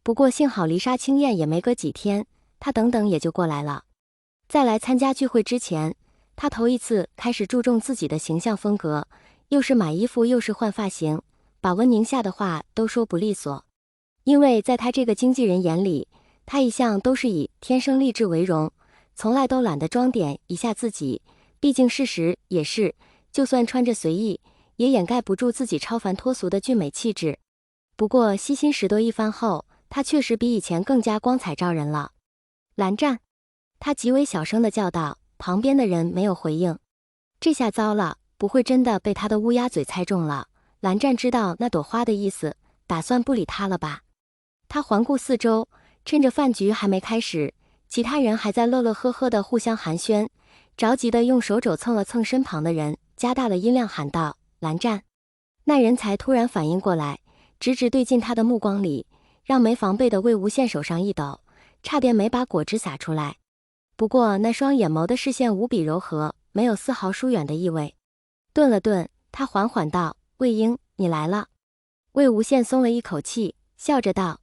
不过幸好离沙清燕也没隔几天，他等等也就过来了。在来参加聚会之前，他头一次开始注重自己的形象风格，又是买衣服又是换发型，把温宁夏的话都说不利索。因为在他这个经纪人眼里，他一向都是以天生丽质为荣，从来都懒得装点一下自己，毕竟事实也是，就算穿着随意，也掩盖不住自己超凡脱俗的俊美气质。不过悉心拾掇一番后，他确实比以前更加光彩照人了。蓝湛，他极为小声地叫道，旁边的人没有回应。这下糟了，不会真的被他的乌鸦嘴猜中了。蓝湛知道那朵花的意思，打算不理他了吧。他环顾四周，趁着饭局还没开始，其他人还在乐乐呵呵地互相寒暄，着急地用手肘蹭了蹭身旁的人，加大了音量喊道：蓝湛。那人才突然反应过来，直直对进他的目光里，让没防备的魏无羡手上一抖，差点没把果汁洒出来。不过那双眼眸的视线无比柔和，没有丝毫疏远的意味。顿了顿，他缓缓道：魏婴，你来了。魏无羡松了一口气，笑着道：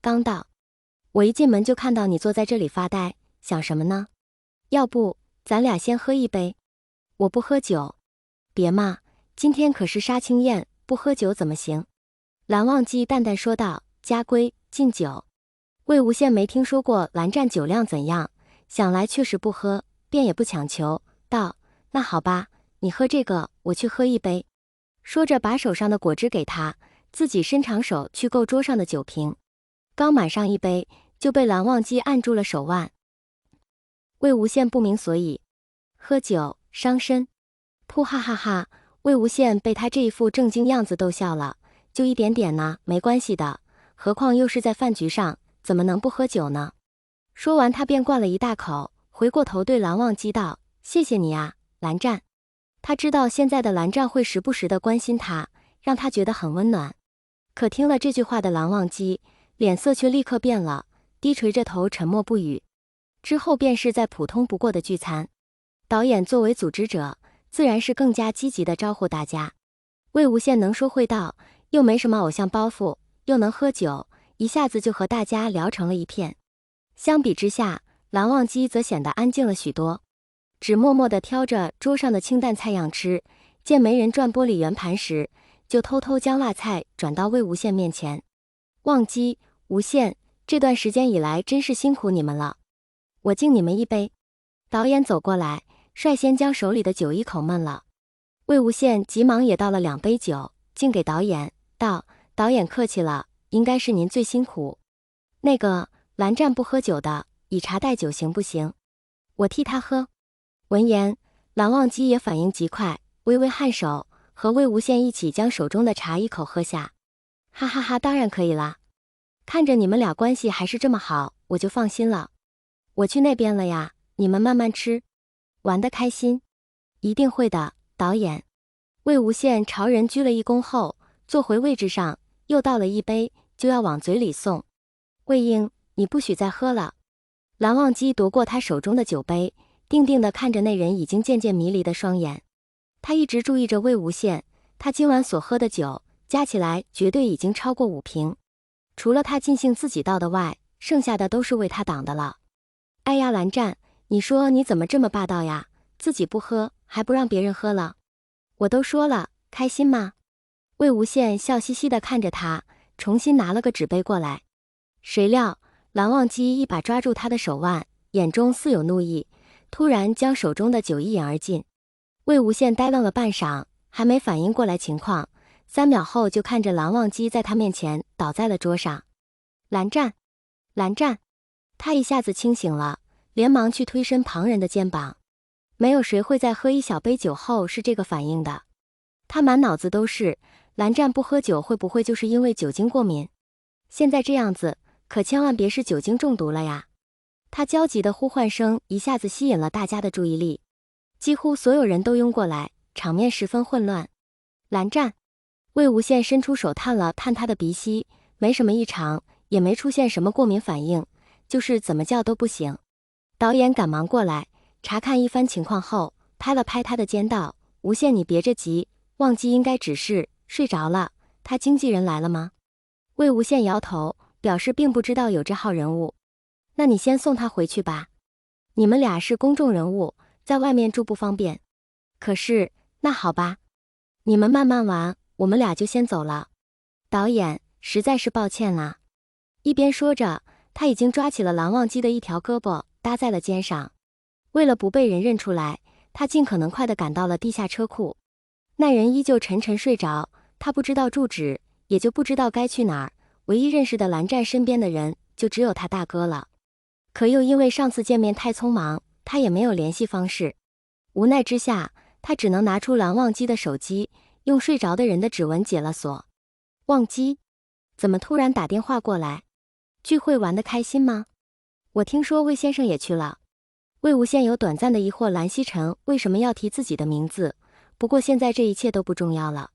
刚到。我一进门就看到你坐在这里发呆，想什么呢？要不咱俩先喝一杯？我不喝酒。别嘛，今天可是杀青宴，不喝酒怎么行？蓝忘机淡淡说道：家规，禁酒。魏无羡没听说过蓝湛酒量怎样，想来确实不喝，便也不强求，道：那好吧，你喝这个，我去喝一杯。说着把手上的果汁给他，自己伸长手去够桌上的酒瓶，刚满上一杯，就被蓝忘机按住了手腕。魏无羡不明所以，喝酒伤身。噗哈哈哈，魏无羡被他这一副正经样子逗笑了，就一点点呢，没关系的，何况又是在饭局上，怎么能不喝酒呢？说完他便灌了一大口，回过头对蓝忘机道：谢谢你啊，蓝湛。他知道现在的蓝湛会时不时地关心他，让他觉得很温暖。可听了这句话的蓝忘机脸色却立刻变了，低垂着头沉默不语。之后便是再普通不过的聚餐，导演作为组织者，自然是更加积极地招呼大家。魏无羡能说会道，又没什么偶像包袱，又能喝酒，一下子就和大家聊成了一片。相比之下，蓝忘机则显得安静了许多，只默默地挑着桌上的清淡菜样吃，见没人转玻璃圆盘时，就偷偷将辣菜转到魏无羡面前。忘机、无羡，这段时间以来真是辛苦你们了，我敬你们一杯。导演走过来，率先将手里的酒一口闷了。魏无羡急忙也倒了2杯酒，敬给导演，道：导演客气了，应该是您最辛苦。那个蓝湛不喝酒的，以茶代酒行不行？我替他喝。闻言，蓝忘机也反应极快，微微颔首，和魏无羡一起将手中的茶一口喝下。哈哈哈，当然可以啦，看着你们俩关系还是这么好，我就放心了。我去那边了呀，你们慢慢吃，玩得开心。一定会的，导演。魏无羡朝人鞠了一躬后，坐回位置上，又倒了一杯，就要往嘴里送。魏婴，你不许再喝了。蓝忘机夺过他手中的酒杯，定定地看着那人已经渐渐迷离的双眼。他一直注意着魏无羡，他今晚所喝的酒加起来绝对已经超过5瓶，除了他尽兴自己倒的外，剩下的都是为他挡的了。哎呀，蓝湛，你说你怎么这么霸道呀？自己不喝，还不让别人喝了？我都说了，开心吗？魏无羡笑嘻嘻地看着他，重新拿了个纸杯过来。谁料蓝忘机一把抓住他的手腕，眼中似有怒意，突然将手中的酒一饮而尽。魏无羡呆愣了半晌，还没反应过来情况，3秒后就看着蓝忘机在他面前倒在了桌上。蓝湛，蓝湛！他一下子清醒了，连忙去推身旁人的肩膀。没有谁会在喝一小杯酒后是这个反应的。他满脑子都是，蓝湛不喝酒会不会就是因为酒精过敏？现在这样子，可千万别是酒精中毒了呀！他焦急的呼唤声一下子吸引了大家的注意力，几乎所有人都拥过来，场面十分混乱。蓝湛，魏无羡伸出手探了探他的鼻息，没什么异常，也没出现什么过敏反应，就是怎么叫都不醒。导演赶忙过来查看一番情况后，拍了拍他的肩道：无羡，你别着急，忘机应该只是睡着了。他经纪人来了吗？魏无羡摇头，表示并不知道有这号人物。那你先送他回去吧。你们俩是公众人物，在外面住不方便。可是，那好吧，你们慢慢玩，我们俩就先走了。导演，实在是抱歉啦。一边说着，他已经抓起了蓝忘机的一条胳膊，搭在了肩上。为了不被人认出来，他尽可能快地赶到了地下车库。那人依旧沉沉睡着，他不知道住址，也就不知道该去哪儿。唯一认识的蓝湛身边的人，就只有他大哥了。可又因为上次见面太匆忙，他也没有联系方式。无奈之下，他只能拿出蓝忘机的手机，用睡着的人的指纹解了锁。忘机，怎么突然打电话过来？聚会玩得开心吗？我听说魏先生也去了。魏无羡有短暂的疑惑蓝曦臣为什么要提自己的名字，不过现在这一切都不重要了。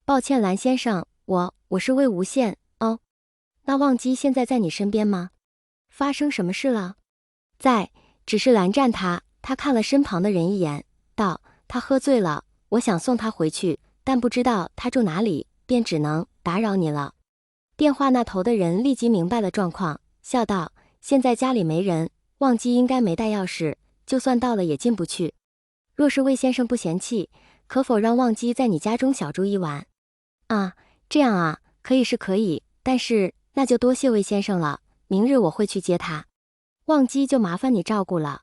抱歉蓝先生，我是魏无羡。哦，那忘机现在在你身边吗？发生什么事了？在，只是蓝湛他看了身旁的人一眼，道：他喝醉了，我想送他回去，但不知道他住哪里，便只能打扰你了。电话那头的人立即明白了状况，笑道：现在家里没人，忘机应该没带钥匙，就算到了也进不去。若是魏先生不嫌弃，可否让忘机在你家中小住一晚？啊，这样啊，可以是可以，但是那就多谢魏先生了，明日我会去接他。忘机就麻烦你照顾了。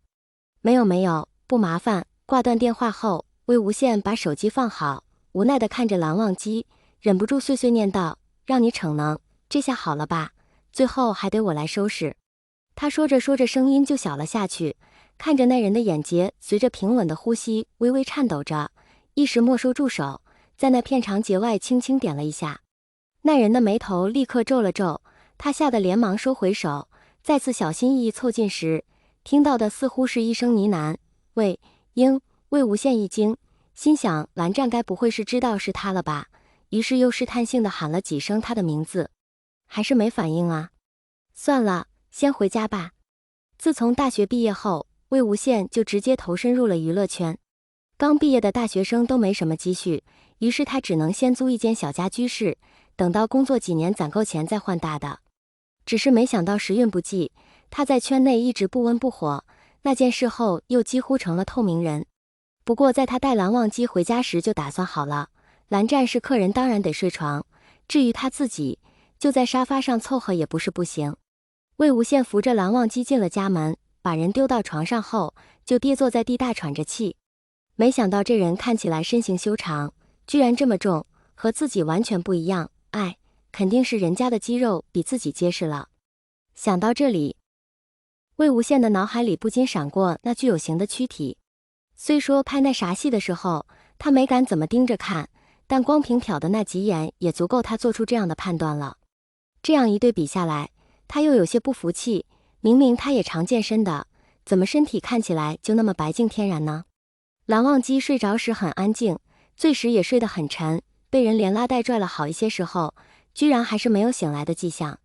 没有，不麻烦。挂断电话后，魏无羡把手机放好，无奈地看着蓝忘机，忍不住碎碎念道：让你逞能，这下好了吧？最后还得我来收拾。他说着说着声音就小了下去，看着那人的眼睫随着平稳的呼吸微微颤抖着，一时没收住手，在那片长睫外轻轻点了一下。那人的眉头立刻皱了皱，他吓得连忙收回手，再次小心翼翼凑近时，听到的似乎是一声呢喃：魏婴。魏无羡一惊，心想蓝湛该不会是知道是他了吧，于是又试探性地喊了几声他的名字，还是没反应啊。算了，先回家吧。自从大学毕业后，魏无羡就直接投身入了娱乐圈。刚毕业的大学生都没什么积蓄，于是他只能先租一间小家居室，等到工作几年攒够钱再换大的。只是没想到时运不济，他在圈内一直不温不火，那件事后又几乎成了透明人。不过在他带蓝忘机回家时就打算好了，蓝湛是客人当然得睡床，至于他自己，就在沙发上凑合也不是不行。魏无羡扶着蓝忘机进了家门，把人丢到床上后，就跌坐在地大喘着气。没想到这人看起来身形修长，居然这么重，和自己完全不一样，肯定是人家的肌肉比自己结实了。想到这里，魏无羡的脑海里不禁闪过那具有形的躯体。虽说拍那啥戏的时候，他没敢怎么盯着看，但光凭瞟的那几眼也足够他做出这样的判断了。这样一对比下来，他又有些不服气，明明他也常健身的，怎么身体看起来就那么白净天然呢？蓝忘机睡着时很安静，醉时也睡得很沉，被人连拉带拽了好一些时候，居然还是没有醒来的迹象。